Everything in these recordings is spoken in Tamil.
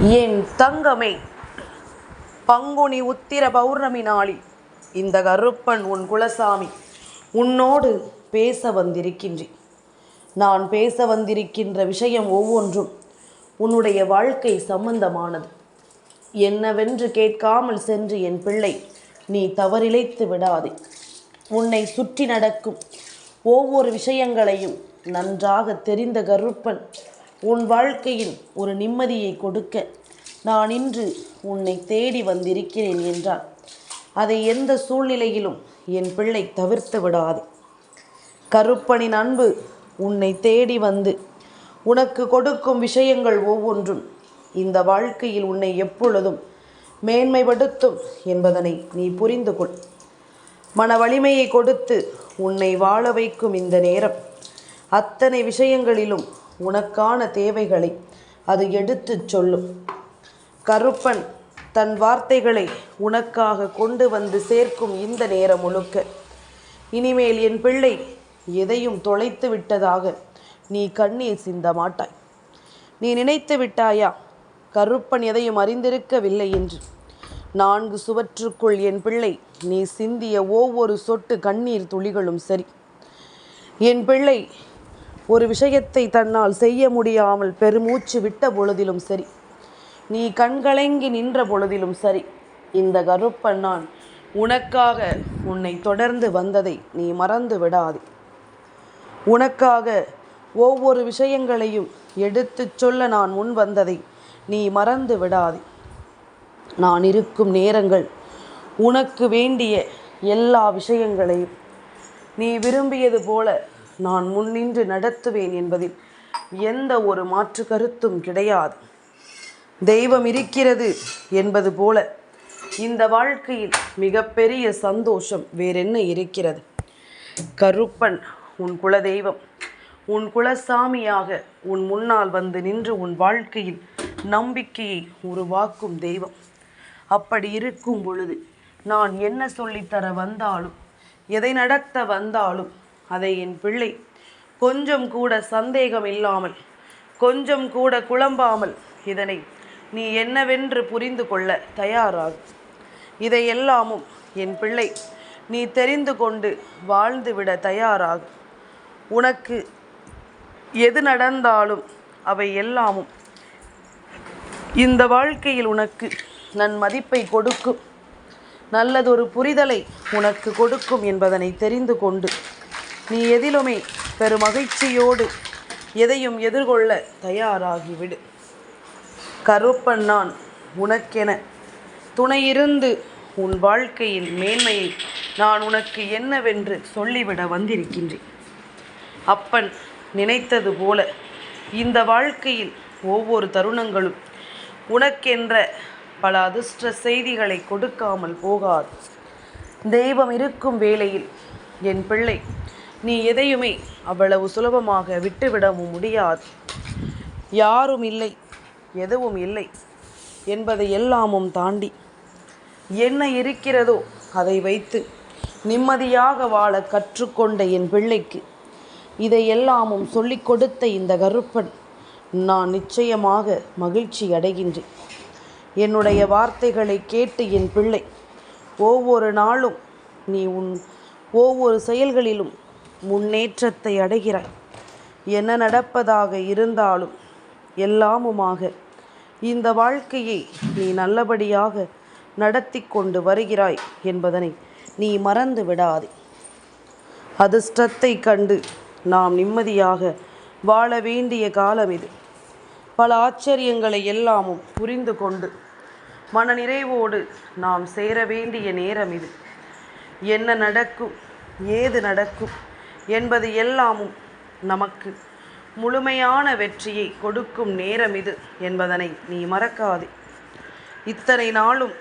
என் தங்கமே, பங்குனி உத்திர பௌர்ணமி நாளில் இந்த கருப்பன் உன் குலசாமி உன்னோடு பேச வந்திருக்கின்றேன். நான் பேச வந்திருக்கின்ற விஷயம் ஒவ்வொன்றும் உன்னுடைய வாழ்க்கை சம்பந்தமானது. என்னவென்று கேட்காமல் சென்று என் பிள்ளை நீ தவறிழைத்து விடாதே. உன்னை சுற்றி நடக்கும் ஒவ்வொரு விஷயங்களையும் நன்றாக தெரிந்த கருப்பன் உன் வாழ்க்கையில் ஒரு நிம்மதியை கொடுக்க நான் இன்று உன்னை தேடி வந்திருக்கிறேன் என்றால் அதை எந்த சூழ்நிலையிலும் என் பிள்ளை தவிர்த்து விடாது. கருப்பனின் அன்பு உன்னை தேடி வந்து உனக்கு கொடுக்கும் விஷயங்கள் ஒவ்வொன்றும் இந்த வாழ்க்கையில் உன்னை எப்பொழுதும் மேன்மைப்படுத்தும் என்பதனை நீ புரிந்து கொள். மன வலிமையை கொடுத்து உன்னை வாழ வைக்கும் இந்த நேரம் அத்தனை விஷயங்களிலும் உனக்கான தேவைகளை அது எடுத்துச் சொல்லும். கருப்பன் தன் வார்த்தைகளை உனக்காக கொண்டு வந்து சேர்க்கும் இந்த நேரம் முழுக்க இனிமேல் என் பிள்ளை எதையும் தொலைத்து விட்டதாக நீ கண்ணீர் சிந்த மாட்டாய். நீ நினைத்து விட்டாயா கருப்பன் எதையும் அறிந்திருக்கவில்லை என்று? 4 சுவற்றுக்குள் என் பிள்ளை நீ சிந்திய ஒவ்வொரு சொட்டு கண்ணீர் துளிகளும் சரி, என் பிள்ளை ஒரு விஷயத்தை தன்னால் செய்ய முடியாமல் பெருமூச்சு விட்ட பொழுதிலும் சரி, நீ கண்கலங்கி நின்ற பொழுதிலும் சரி, இந்த கருப்பன் நான் உனக்காக உன்னை தொடர்ந்து வந்ததை நீ மறந்து விடாதே. உனக்காக ஒவ்வொரு விஷயங்களையும் எடுத்துச் சொல்ல நான் முன் வந்ததை நீ மறந்து விடாதே. நான் இருக்கும் நேரங்கள் உனக்கு வேண்டிய எல்லா விஷயங்களையும் நீ விரும்பியது போல நான் முன்னின்று நடத்துவேன் என்பதில் எந்த ஒரு மாற்று கருத்தும் கிடையாது. தெய்வம் இருக்கிறது என்பது போல இந்த வாழ்க்கையில் மிகப்பெரிய சந்தோஷம் வேறென்ன இருக்கிறது? கருப்பன் உன் குலதெய்வம், உன் குலசாமியாக உன் முன்னால் வந்து நின்று உன் வாழ்க்கையில் நம்பிக்கையை உருவாக்கும் தெய்வம். அப்படி இருக்கும் பொழுது நான் என்ன சொல்லித்தர வந்தாலும் எதை நடத்த வந்தாலும் அதை என் பிள்ளை கொஞ்சம் கூட சந்தேகம் இல்லாமல், கொஞ்சம் கூட குழம்பாமல் இதனை நீ என்னவென்று புரிந்து கொள்ள தயாராகும். இதையெல்லாமும் என் பிள்ளை நீ தெரிந்து கொண்டு வாழ்ந்துவிட தயாராகும். உனக்கு எது நடந்தாலும் அவை எல்லாமும் இந்த வாழ்க்கையில் உனக்கு மதிப்பை கொடுக்கும், நல்லதொரு புரிதலை உனக்கு கொடுக்கும் என்பதனை தெரிந்து கொண்டு நீ எதிலுமே பெருமகிழ்ச்சியோடு எதையும் எதிர்கொள்ள தயாராகிவிடு. கருப்பன் நான் உனக்கென துணையிருந்து உன் வாழ்க்கையில் மேன்மையை நான் உனக்கு என்னவென்று சொல்லிவிட வந்திருக்கின்றேன். அப்பன் நினைத்தது போல இந்த வாழ்க்கையில் ஒவ்வொரு தருணங்களும் உனக்கென்ற பல அதிர்ஷ்ட செய்திகளை கொடுக்காமல் போகாது. தெய்வம் இருக்கும் வேளையில் என் பிள்ளை நீ எதையுமே அவ்வளவு சுலபமாக விட்டுவிடவும் முடியாது. யாரும் இல்லை, எதுவும் இல்லை என்பதை எல்லாமும் தாண்டி என்ன இருக்கிறதோ அதை வைத்து நிம்மதியாக வாழ கற்றுக்கொண்ட என் பிள்ளைக்கு இதையெல்லாமும் சொல்லிக் கொடுத்த இந்த கருப்பன் நான் நிச்சயமாக மகிழ்ச்சி அடைகின்றேன். என்னுடைய வார்த்தைகளை கேட்டு என் பிள்ளை ஒவ்வொரு நாளும் நீ உன் ஒவ்வொரு செயல்களிலும் முன்னேற்றத்தை அடைகிறாய். என்ன நடப்பதாக இருந்தாலும் எல்லாமுமாக இந்த வாழ்க்கையை நீ நல்லபடியாக நடத்தி கொண்டு வருகிறாய் என்பதனை நீ மறந்து விடாதே. அதிர்ஷ்டத்தை கண்டு நாம் நிம்மதியாக வாழ வேண்டிய காலம் இது. பல ஆச்சரியங்களை எல்லாமும் புரிந்து கொண்டு மனநிறைவோடு நாம் சேர வேண்டிய நேரம் இது. என்ன நடக்கும், ஏது நடக்கும் என்பது எல்லாமும் நமக்கு முழுமையான வெற்றியை கொடுக்கும் நேரம் இது என்பதனை நீ மறக்காதே. இத்தனை நாளும்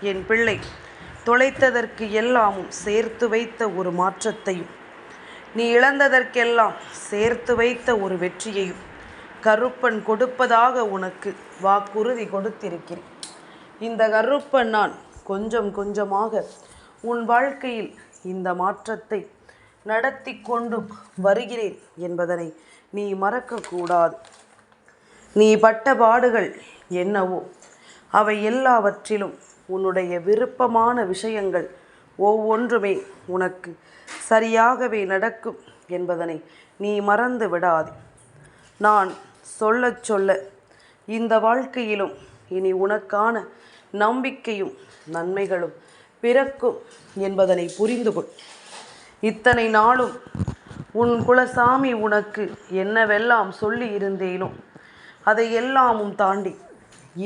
என் பிள்ளை தொலைத்ததற்கு எல்லாமும் சேர்த்து வைத்த ஒரு மாற்றத்தையும், நீ இழந்ததற்கெல்லாம் சேர்த்து வைத்த ஒரு வெற்றியையும் கருப்பன் கொடுப்பதாக உனக்கு வாக்குறுதி கொடுத்திருக்கிறேன். இந்த கருப்பன் நான் கொஞ்சம் கொஞ்சமாக உன் வாழ்க்கையில் இந்த மாற்றத்தை நடத்தி கொண்டு வருகிறேன் என்பதனை நீ மறக்கக்கூடாது. நீ பட்ட பாடுகள் என்னவோ அவை எல்லாவற்றிலும் உன்னுடைய விருப்பமான விஷயங்கள் ஒவ்வொன்றுமே உனக்கு சரியாகவே நடக்கும் என்பதனை நீ மறந்து விடாதே. நான் சொல்ல சொல்ல இந்த வாழ்க்கையிலும் இனி உனக்கான நம்பிக்கையும் நன்மைகளும் பிறக்கும் என்பதனை புரிந்து கொள். இத்தனை நாளும் உன் குலசாமி உனக்கு என்னவெல்லாம் சொல்லி இருந்தேனோ அதை எல்லாமும் தாண்டி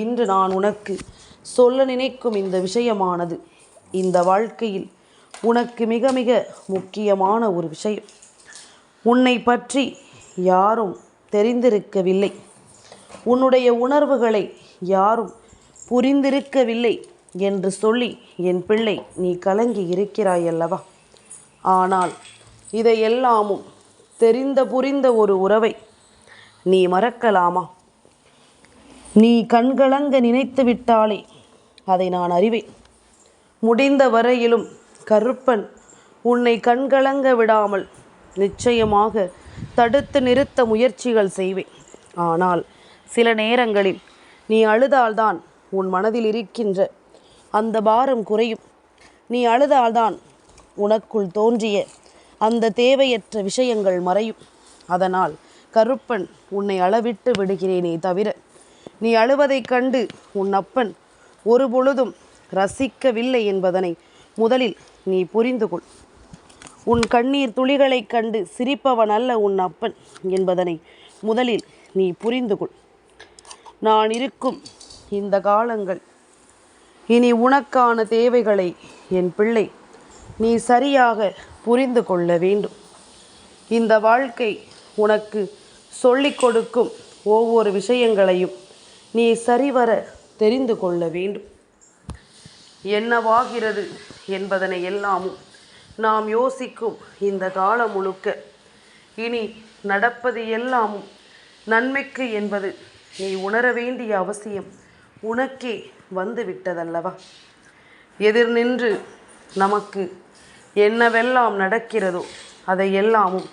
இன்று நான் உனக்கு சொல்ல நினைக்கும் இந்த விஷயமானது இந்த வாழ்க்கையில் உனக்கு மிக மிக முக்கியமான ஒரு விஷயம். உன்னை பற்றி யாரும் தெரிந்திருக்கவில்லை, உன்னுடைய உணர்வுகளை யாரும் புரிந்திருக்கவில்லை என்று சொல்லி என் பிள்ளை நீ கலங்கி இருக்கிறாய் அல்லவா? ஆனால் இதையெல்லாமும் தெரிந்த புரிந்த ஒரு உறவை நீ மறக்கலாமா? நீ கண்கலங்க நினைத்து விட்டாலே அதை நான் அறிவேன். முடிந்த வரையிலும் கருப்பன் உன்னை கண்கலங்க விடாமல் நிச்சயமாக தடுத்து நிறுத்த முயற்சிகள் செய்வேன். ஆனால் சில நேரங்களில் நீ அழுதால்தான் உன் மனதில் இருக்கின்ற அந்த பாரம் குறையும். நீ அழுதால்தான் உனக்குள் தோன்றிய அந்த தேவையற்ற விஷயங்கள் மறையும். அதனால் கருப்பன் உன்னை அளவிட்டு விடுகிறேனே தவிர நீ அழுவதைக் கண்டு உன் அப்பன் ஒரு பொழுதும் ரசிக்கவில்லை என்பதனை முதலில் நீ புரிந்து கொள். உன் கண்ணீர் துளிகளைக் கண்டு சிரிப்பவன் அல்ல உன் அப்பன் என்பதனை முதலில் நீ புரிந்து கொள். நான் இருக்கும் இந்த காலங்கள் இனி உனக்கான தேவைகளை என் பிள்ளை நீ சரியாக புரிந்து கொள்ள வேண்டும். இந்த வாழ்க்கை உனக்கு சொல்லிக் கொடுக்கும் ஒவ்வொரு விஷயங்களையும் நீ சரிவர தெரிந்து கொள்ள வேண்டும். என்னவாகிறது என்பதனை எல்லாமும் நாம் யோசிக்கும் இந்த காலம் முழுக்க இனி நடப்பது எல்லாமும் நன்மைக்கு என்பது நீ உணர வேண்டிய அவசியம் உனக்கே வந்துவிட்டதல்லவா? எதிர் நின்று நமக்கு என்னவெல்லாம் நடக்கிறதோ அதை எல்லாமும்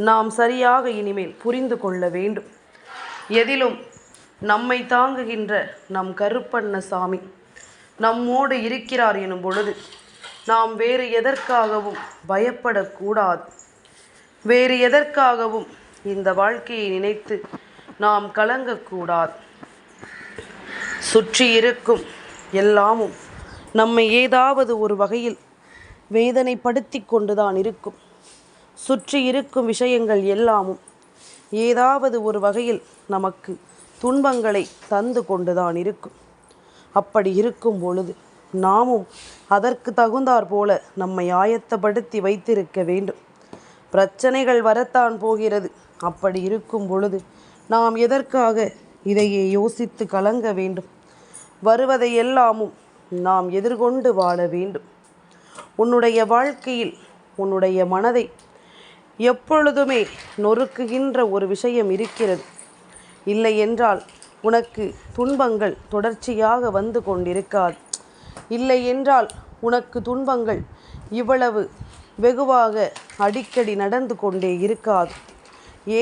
நாம் சரியாக இனிமேல் புரிந்து கொள்ள வேண்டும். எதிலும் நம்மை தாங்குகின்ற நம் கருப்பண்ணசாமி நம்மோடு இருக்கிறார் எனும் பொழுது நாம் வேறு எதற்காகவும் பயப்படக்கூடாது. வேறு எதற்காகவும் இந்த வாழ்க்கையை நினைத்து நாம் கலங்கக்கூடாது. சுற்றி இருக்கும் எல்லாமும் நம்மை ஏதாவது ஒரு வகையில் வேதனைப்படுத்தி கொண்டுதான் இருக்கும். சுற்றி இருக்கும் விஷயங்கள் எல்லாமும் ஏதாவது ஒரு வகையில் நமக்கு துன்பங்களை தந்து கொண்டுதான் இருக்கும். அப்படி இருக்கும் பொழுது நாமும் அதற்கு தகுந்தாற் போல நம்மை ஆயத்தப்படுத்தி வைத்திருக்க வேண்டும். பிரச்சனைகள் வரத்தான் போகிறது. அப்படி இருக்கும் பொழுது நாம் எதற்காக இதையே யோசித்து கலங்க வேண்டும்? வருவதை எல்லாமும் நாம் எதிர்கொண்டு வாழ வேண்டும். உன்னுடைய வாழ்க்கையில் உன்னுடைய மனதை எப்பொழுதுமே நொறுக்குகின்ற ஒரு விஷயம் இருக்கிறது. இல்லை என்றால் உனக்கு துன்பங்கள் தொடர்ச்சியாக வந்து கொண்டிருக்காது. இல்லை என்றால் உனக்கு துன்பங்கள் இவ்வளவு வெகுவாக அடிக்கடி நடந்து கொண்டே இருக்காது.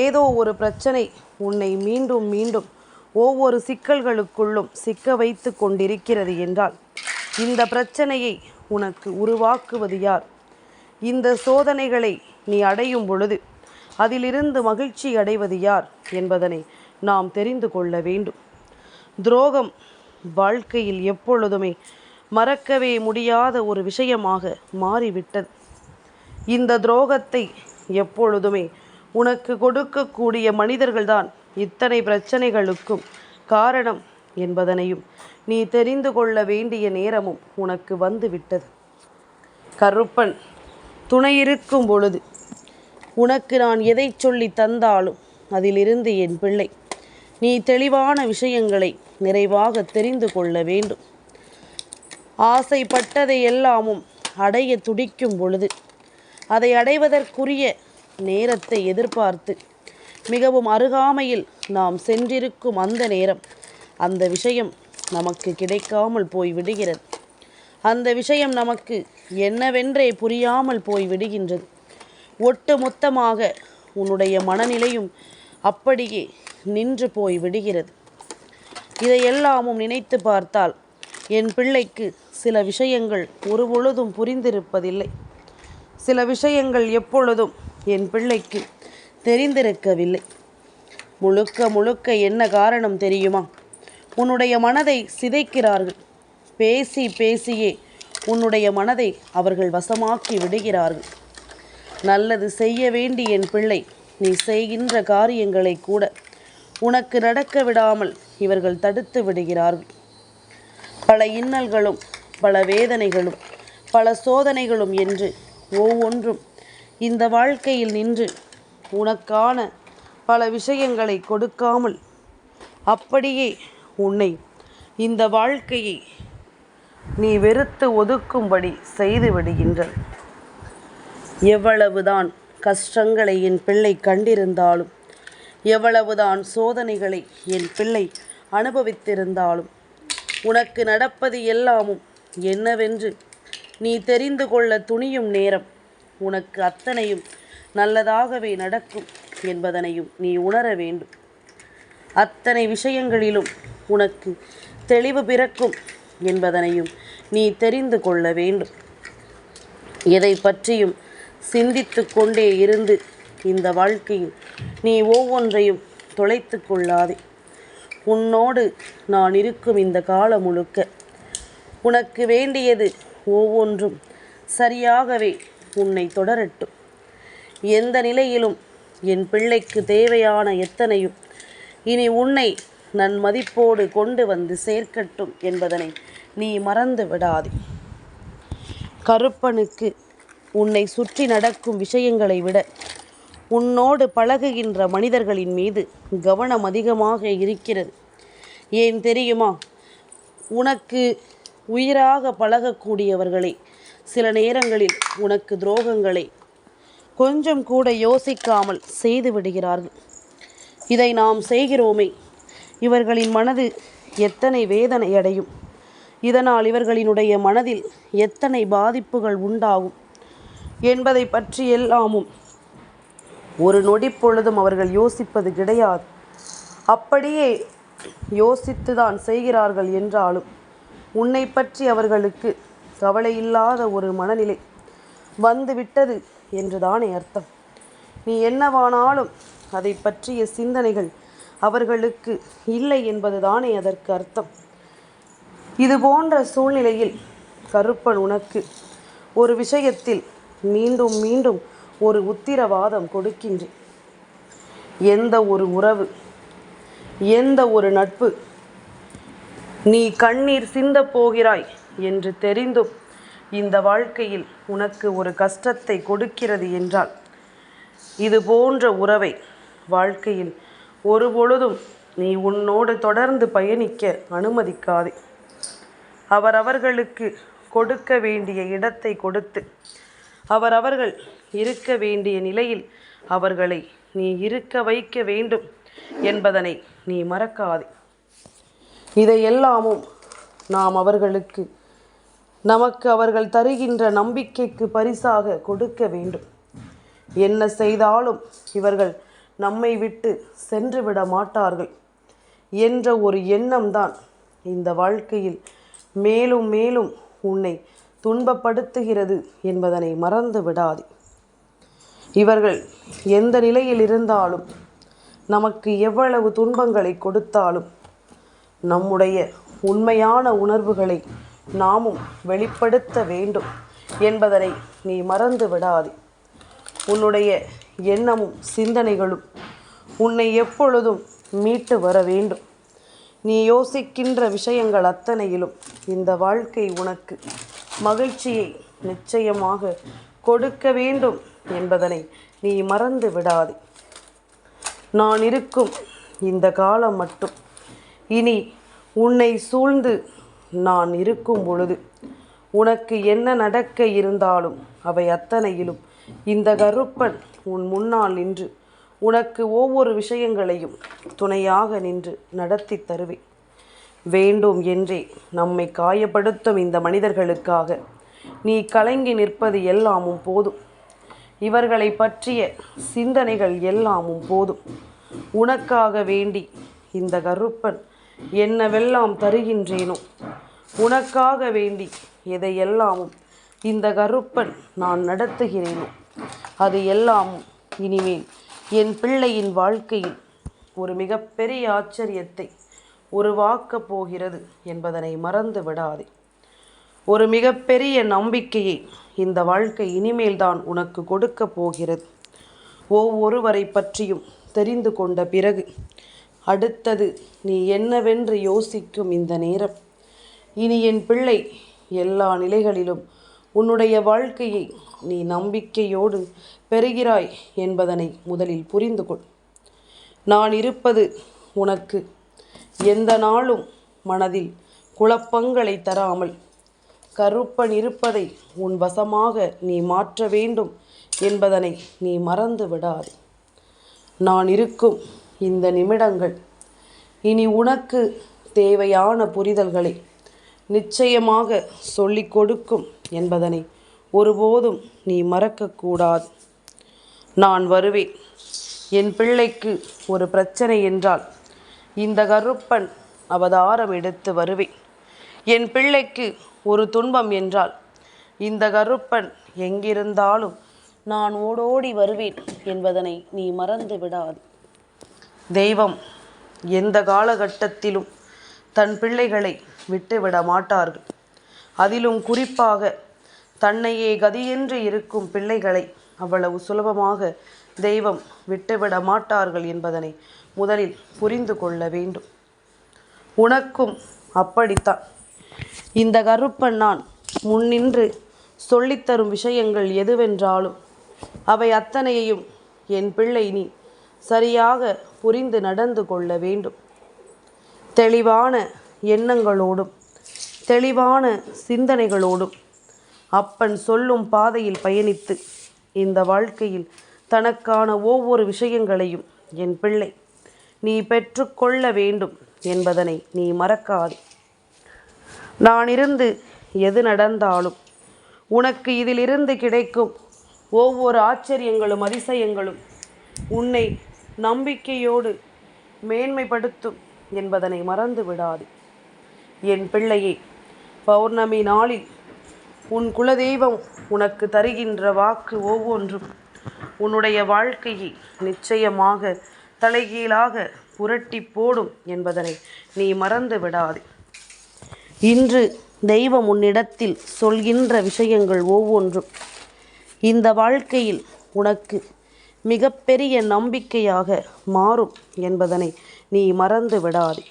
ஏதோ ஒரு பிரச்சனை உன்னை மீண்டும் மீண்டும் ஒவ்வொரு சிக்கல்களுக்குள்ளும் சிக்க வைத்து கொண்டிருக்கிறது என்றால் இந்த பிரச்சனையை உனக்கு உருவாக்குவது யார்? இந்த சோதனைகளை நீ அடையும் பொழுது அதிலிருந்து மகிழ்ச்சி அடைவது யார் என்பதனை நாம் தெரிந்து கொள்ள வேண்டும். துரோகம் வாழ்க்கையில் எப்பொழுதுமே மறக்கவே முடியாத ஒரு விஷயமாக மாறிவிட்டது. இந்த துரோகத்தை எப்பொழுதுமே உனக்கு கொடுக்கக்கூடிய மனிதர்கள்தான் இத்தனை பிரச்சனைகளுக்கும் காரணம் என்பதனையும் நீ தெரிந்து கொள்ள வேண்டிய நேரமும் உனக்கு வந்துவிட்டது. கருப்பன் துணையிருக்கும் பொழுது உனக்கு நான் எதை சொல்லி தந்தாலும் அதிலிருந்து என் பிள்ளை நீ தெளிவான விஷயங்களை நிறைவாக தெரிந்து கொள்ள வேண்டும். ஆசைப்பட்டதை எல்லாமும் அடைய துடிக்கும் பொழுது அதை அடைவதற்குரிய நேரத்தை எதிர்பார்த்து மிகவும் அருகாமையில் நாம் சென்றிருக்கும் அந்த நேரம் அந்த விஷயம் நமக்கு கிடைக்காமல் போய் விடுகிறது. அந்த விஷயம் நமக்கு என்னவென்றே புரியாமல் போய் விடுகின்றது. ஒட்டு மொத்தமாக உன்னுடைய மனநிலையும் அப்படியே நின்று போய் விடுகிறது. இதையெல்லாமும் நினைத்து பார்த்தால் என் பிள்ளைக்கு சில விஷயங்கள் ஒருபொழுதும் புரிந்திருப்பதில்லை. சில விஷயங்கள் எப்பொழுதும் என் பிள்ளைக்கு தெரிந்திருக்கவில்லை. முழுக்க முழுக்க என்ன காரணம் தெரியுமா? உன்னுடைய மனதை சிதைக்கிறார்கள். பேசி பேசியே உன்னுடைய மனதை அவர்கள் வசமாக்கி விடுகிறார்கள். நல்லது செய்ய வேண்டி என் பிள்ளை நீ செய்கின்ற காரியங்களை கூட உனக்கு நடக்க விடாமல் இவர்கள் தடுத்து விடுகிறார்கள். பல இன்னல்களும் பல வேதனைகளும் பல சோதனைகளும் என்று ஒவ்வொன்றும் இந்த வாழ்க்கையில் நின்று உனக்கான பல விஷயங்களை கொடுக்காமல் அப்படியே உன்னை இந்த வாழ்க்கையை நீ வெறுத்து ஒதுக்கும்படி செய்து விடுகின்றன. எவ்வளவுதான் கஷ்டங்களை என் பிள்ளை கண்டிருந்தாலும், எவ்வளவுதான் சோதனைகளை என் பிள்ளை அனுபவித்திருந்தாலும், உனக்கு நடப்பது எல்லாமும் என்னவென்று நீ தெரிந்து கொள்ள துணியும் நேரம் உனக்கு அத்தனையும் நல்லதாகவே நடக்கும் என்பதனையும் நீ உணர வேண்டும். அத்தனை விஷயங்களிலும் உனக்கு தெளிவு பிறக்கும் என்பதனையும் நீ தெரிந்து கொள்ள வேண்டும். எதை பற்றியும் சிந்தித்து கொண்டே இருந்து இந்த வாழ்க்கையில் நீ ஒவ்வொன்றையும் தொலைத்து கொள்ளாதே. உன்னோடு நான் இருக்கும் இந்த காலம் முழுக்க உனக்கு வேண்டியது ஒவ்வொன்றும் சரியாகவே உன்னை தொடரட்டும். எந்த நிலையிலும் என் பிள்ளைக்கு தேவையான எத்தனையும் இனி உன்னை நன்மதிப்போடு கொண்டு வந்து சேர்க்கட்டும் என்பதனை நீ மறந்து விடாதே. கருப்பனுக்கு உன்னை சுற்றி நடக்கும் விஷயங்களை விட உன்னோடு பழகுகின்ற மனிதர்களின் மீது கவனம் அதிகமாக இருக்கிறது. ஏன் தெரியுமா? உனக்கு உயிராக பழகக்கூடியவர்களை சில நேரங்களில் உனக்கு துரோகங்களை கொஞ்சம் கூட யோசிக்காமல் செய்து விடுகிறார்கள். இதை நாம் செய்கிறோமே, இவர்களின் மனது எத்தனை வேதனை அடையும், இதனால் இவர்களினுடைய மனதில் எத்தனை பாதிப்புகள் உண்டாகும் என்பதை பற்றி எல்லாமும் ஒரு நொடி பொழுதும் அவர்கள் யோசிப்பது கிடையாது. அப்படியே யோசித்துதான் செய்கிறார்கள் என்றாலும் உன்னை பற்றி அவர்களுக்கு கவலையில்லாத ஒரு மனநிலை வந்துவிட்டது என்றுதானே அர்த்தம். நீ என்னவானாலும் அதை பற்றிய சிந்தனைகள் அவர்களுக்கு இல்லை என்பதுதானே அதற்கு அர்த்தம். இது போன்ற சூழ்நிலையில் கருப்பன் உனக்கு ஒரு விஷயத்தில் மீண்டும் மீண்டும் ஒரு உத்திரவாதம் கொடுக்கின்றேன். எந்த ஒரு உறவு, எந்த ஒரு நட்பு நீ கண்ணீர் சிந்தப் போகிறாய் என்று தெரிந்தும் இந்த வாழ்க்கையில் உனக்கு ஒரு கஷ்டத்தை கொடுக்கிறது என்றால், இது போன்ற உறவை வாழ்க்கையில் ஒருபொழுதும் நீ உன்னோடு தொடர்ந்து பயணிக்க அனுமதிக்காதே. அவரவர்களுக்கு கொடுக்க வேண்டிய இடத்தை கொடுத்து அவரவர்கள் இருக்க வேண்டிய நிலையில் அவர்களை நீ இருக்க வைக்க வேண்டும் என்பதனை நீ மறக்காதே. இதையெல்லாமும் நாம் அவர்களுக்கு நமக்கு அவர்கள் தருகின்ற நம்பிக்கைக்கு பரிசாக கொடுக்க வேண்டும். என்ன செய்தாலும் இவர்கள் நம்மை விட்டு சென்று விட மாட்டார்கள் என்ற ஒரு எண்ணம்தான் இந்த வாழ்க்கையில் மேலும் மேலும் உன்னை துன்பப்படுத்துகிறது என்பதனை மறந்து விடாதே. இவர்கள் எந்த நிலையில் இருந்தாலும், நமக்கு எவ்வளவு துன்பங்களை கொடுத்தாலும், நம்முடைய உண்மையான உணர்வுகளை நாமும் வெளிப்படுத்த வேண்டும் என்பதனை நீ மறந்து விடாதே. உன்னுடைய எண்ணமும் சிந்தனைகளும் உன்னை எப்பொழுதும் மீட்டு வர வேண்டும். நீ யோசிக்கின்ற விஷயங்கள் அத்தனையிலும் இந்த வாழ்க்கை உனக்கு மகிழ்ச்சியை நிச்சயமாக கொடுக்க வேண்டும் என்பதனை நீ மறந்து விடாதே. நான் இருக்கும் இந்த காலம் மட்டும் இனி உன்னை சூழ்ந்து நான் இருக்கும் பொழுது உனக்கு என்ன நடக்க இருந்தாலும் அவை அத்தனையிலும் இந்த கருப்பன் உன் முன்னால் நின்று உனக்கு ஒவ்வொரு விஷயங்களையும் துணையாக நின்று நடத்தி தருவேன். வேண்டும் என்றே நம்மை காயப்படுத்தும் இந்த மனிதர்களுக்காக நீ கலங்கி நிற்பது எல்லாமும் போதும். இவர்களை பற்றிய சிந்தனைகள் எல்லாமும் போதும். உனக்காக வேண்டி இந்த கருப்பன் என்னவெல்லாம் தருகின்றேனோ உனக்காக வேண்டி எதையெல்லாமும் இந்த கருப்பன் நான் நடத்துகிறேனோ அது எல்லாமும் இனிமேல் என் பிள்ளையின் வாழ்க்கையில் ஒரு மிகப்பெரிய ஆச்சரியத்தை உருவாக்கப் போகிறது என்பதனை மறந்து விடாதே. ஒரு மிகப்பெரிய நம்பிக்கையை இந்த வாழ்க்கை இனிமேல் தான் உனக்கு கொடுக்க போகிறது. ஒவ்வொருவரை பற்றியும் தெரிந்து கொண்ட பிறகு அடுத்தது நீ என்னவென்று யோசிக்கும் இந்த நேரம், இனி என் பிள்ளை எல்லா நிலைகளிலும் உன்னுடைய வாழ்க்கையை நீ நம்பிக்கையோடு பெறுகிறாய் என்பதனை முதலில் புரிந்து கொள். நான் இருப்பது உனக்கு எந்த நாளும் மனதில் குழப்பங்களை தராமல், கருப்பன் இருப்பதை உன் வசமாக நீ மாற்ற வேண்டும் என்பதனை நீ மறந்து விடாதே. நான் இருக்கும் இந்த நிமிடங்கள் இனி உனக்கு தேவையான புரிதல்களை நிச்சயமாக சொல்லிக் கொடுக்கும் என்பதனை ஒருபோதும் நீ மறக்கக்கூடாது. நான் வருவேன். என் பிள்ளைக்கு ஒரு பிரச்சனை என்றால் இந்த கருப்பன் அவதாரம் எடுத்து வருவேன். என் பிள்ளைக்கு ஒரு துன்பம் என்றால் இந்த கருப்பன் எங்கிருந்தாலும் நான் ஓடோடி வருவேன் என்பதனை நீ மறந்து விடாது. தெய்வம் எந்த காலகட்டத்திலும் தன் பிள்ளைகளை விட்டுவிட மாட்டார்கள். அதிலும் குறிப்பாக தன்னையே கதியென்று இருக்கும் பிள்ளைகளை அவ்வளவு சுலபமாக தெய்வம் விட்டுவிட மாட்டார்கள் என்பதனை முதலில் புரிந்து கொள்ள வேண்டும். உனக்கும் அப்படித்தான். இந்த கருப்பன் நான் முன்னின்று சொல்லித்தரும் விஷயங்கள் எதுவென்றாலும் அவை அத்தனையையும் என் பிள்ளை நீ சரியாக புரிந்து நடந்து கொள்ள வேண்டும். தெளிவான எண்ணங்களோடும் தெளிவான சிந்தனைகளோடும் அப்பன் சொல்லும் பாதையில் பயணித்து இந்த வாழ்க்கையில் தனக்கான ஒவ்வொரு விஷயங்களையும் என் பிள்ளை நீ பெற்றுக்கொள்ள வேண்டும் என்பதனை நீ மறக்காதே. நான் இருந்து எது நடந்தாலும் உனக்கு இதிலிருந்து கிடைக்கும் ஒவ்வொரு ஆச்சரியங்களும் அதிசயங்களும் உன்னை நம்பிக்கையோடு மேன்மைப்படுத்தும் என்பதனை மறந்து விடாது. என் பிள்ளையே, பௌர்ணமி நாளில் உன் குலதெய்வம் உனக்கு தருகின்ற வாக்கு ஒவ்வொன்றும் உன்னுடைய வாழ்க்கையை நிச்சயமாக தலைகீழாக புரட்டி போடும் என்பதனை நீ மறந்து விடாதே. இன்று தெய்வம் உன்னிடத்தில் சொல்கின்ற விஷயங்கள் ஒவ்வொன்றும் இந்த வாழ்க்கையில் உனக்கு மிகப்பெரிய நம்பிக்கையாக மாறும் என்பதனை நீ மறந்து விடாதே.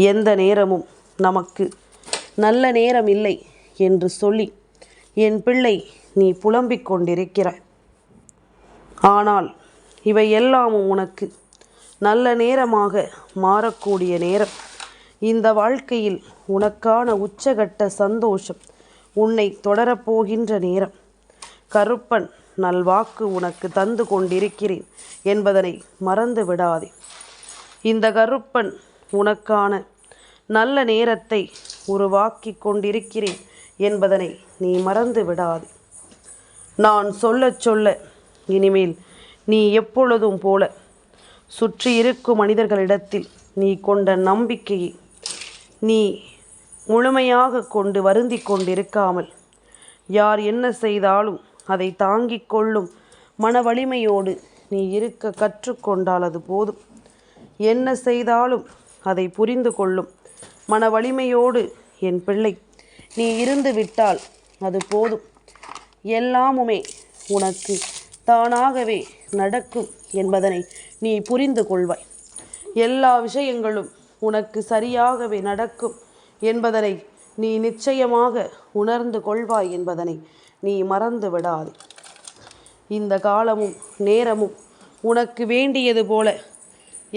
எந்த நேரமும் நமக்கு நல்ல நேரம் இல்லை என்று சொல்லி என் பிள்ளை நீ புலம்பிக் கொண்டிருக்கிறாய். ஆனால் இவை எல்லாமும் உனக்கு நல்ல நேரமாக மாறக்கூடிய நேரம். இந்த வாழ்க்கையில் உனக்கான உச்சகட்ட சந்தோஷம் உன்னை தொடரப்போகின்ற நேரம். கருப்பன் நல்வாக்கு உனக்கு தந்து கொண்டிருக்கிறேன் என்பதனை மறந்து விடாதே. இந்த கருப்பன் உனக்கான நல்ல நேரத்தை உருவாக்கி கொண்டிருக்கிறேன் என்பதனை நீ மறந்து விடாதே. நான் சொல்ல சொல்ல இனிமேல் நீ எப்பொழுதும் போல சுற்றி இருக்கும் மனிதர்களிடத்தில் நீ கொண்ட நம்பிக்கையை நீ முழுமையாக கொண்டு வருந்தி கொண்டிருக்காமல், யார் என்ன செய்தாலும் அதை தாங்கிக் கொள்ளும் மன வலிமையோடு நீ இருக்க கற்றுக்கொண்டால் அது போதும். என்ன செய்தாலும் அதை புரிந்து கொள்ளும் மன வலிமையோடு என் பிள்ளை நீ இருந்து விட்டால் அது போதும். எல்லாமுமே உனக்கு தானாகவே நடக்கும் என்பதனை நீ புரிந்து கொள்வாய். எல்லா விஷயங்களும் உனக்கு சரியாகவே நடக்கும் என்பதனை நீ நிச்சயமாக உணர்ந்து கொள்வாய் என்பதனை நீ மறந்து விடாதே. இந்த காலமும் நேரமும் உனக்கு வேண்டியது போல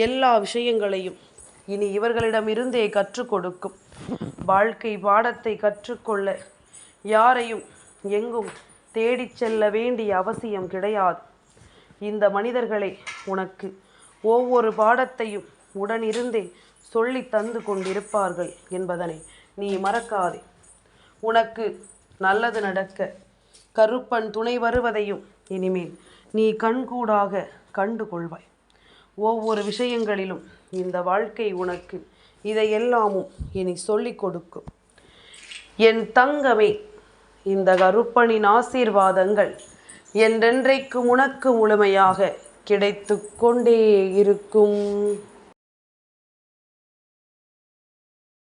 எல்லா விஷயங்களையும் இனி இவர்களிடமிருந்தே கற்றுக் கொடுக்கும். வாழ்க்கை பாடத்தை கற்றுக்கொள்ள யாரையும் எங்கும் தேடிச் செல்ல வேண்டிய அவசியம் கிடையாது. இந்த மனிதர்களே உனக்கு ஒவ்வொரு பாடத்தையும் உடனிருந்தே சொல்லி தந்து கொண்டிருப்பார்கள் என்பதனை நீ மறக்காதே. உனக்கு நல்லது நடக்க கருப்பன் துணை வருவதையும் இனிமேல் நீ கண்கூடாக கண்டு கொள்வாய். ஒவ்வொரு விஷயங்களிலும் இந்த வாழ்க்கை உனக்கு இதையெல்லாமும் இனி சொல்லிக் கொடுக்கும். என் தங்கமே, இந்த கருப்பனின் ஆசீர்வாதங்கள் என்றென்றைக்கு உனக்கு முழுமையாக கிடைத்து கொண்டே இருக்கும்.